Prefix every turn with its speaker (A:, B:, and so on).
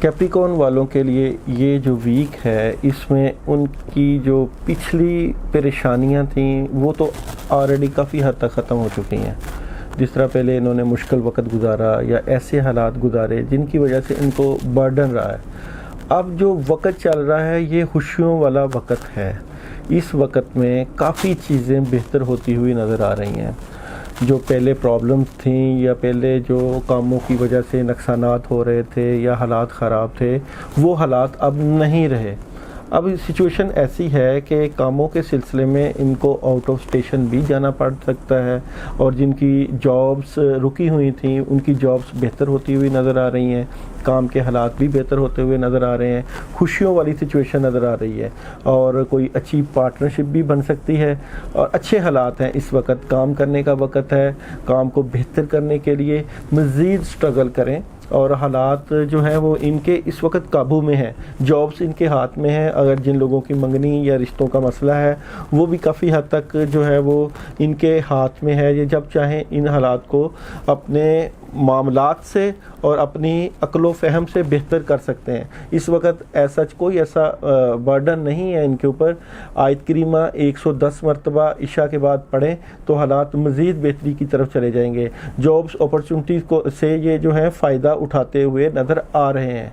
A: Capricorn वालों के लिए ये जो वीक है, इसमें उनकी जो पिछली परेशानियां थीं वो तो ऑलरेडी काफ़ी हद तक ख़त्म हो चुकी हैं। जिस तरह पहले इन्होंने मुश्किल वक्त गुजारा या ऐसे हालात गुजारे जिनकी वजह से इनको बर्डन रहा है, अब जो वक्त चल रहा है ये खुशियों वाला वक्त है। इस वक्त में काफ़ी चीज़ें बेहतर होती हुई नज़र आ रही हैं। जो पहले प्रॉब्लम्स थी या पहले जो कामों की वजह से नुकसानात हो रहे थे या हालात ख़राब थे, वो हालात अब नहीं रहे। अब सिचुएशन ऐसी है कि कामों के सिलसिले में इनको आउट ऑफ स्टेशन भी जाना पड़ सकता है, और जिनकी जॉब्स रुकी हुई थी उनकी जॉब्स बेहतर होती हुई नज़र आ रही हैं, काम के हालात भी बेहतर होते हुए नज़र आ रहे हैं, खुशियों वाली सिचुएशन नज़र आ रही है, और कोई अच्छी पार्टनरशिप भी बन सकती है। और अच्छे हालात हैं, इस वक्त काम करने का वक्त है। काम को बेहतर करने के लिए मज़ीद स्ट्रगल करें, और हालात जो हैं वो इनके इस वक्त काबू में हैं। जॉब्स इनके हाथ में है। अगर जिन लोगों की मंगनी या रिश्तों का मसला है वो भी काफ़ी हद तक जो है वो इनके हाथ में है। ये जब चाहें इन हालात को अपने मामलात से और अपनी अक्ल व फ़हम से बेहतर कर सकते हैं। इस वक्त ऐसा कोई ऐसा बर्डन नहीं है इनके ऊपर। आयत करीमा 110 मरतबा इशा के बाद पढ़ें तो हालात मज़ीद बेहतरी की तरफ चले जाएंगे। जॉब्स अपॉर्चुनिटीज़ को से ये जो है फ़ायदा उठाते हुए नज़र आ रहे हैं।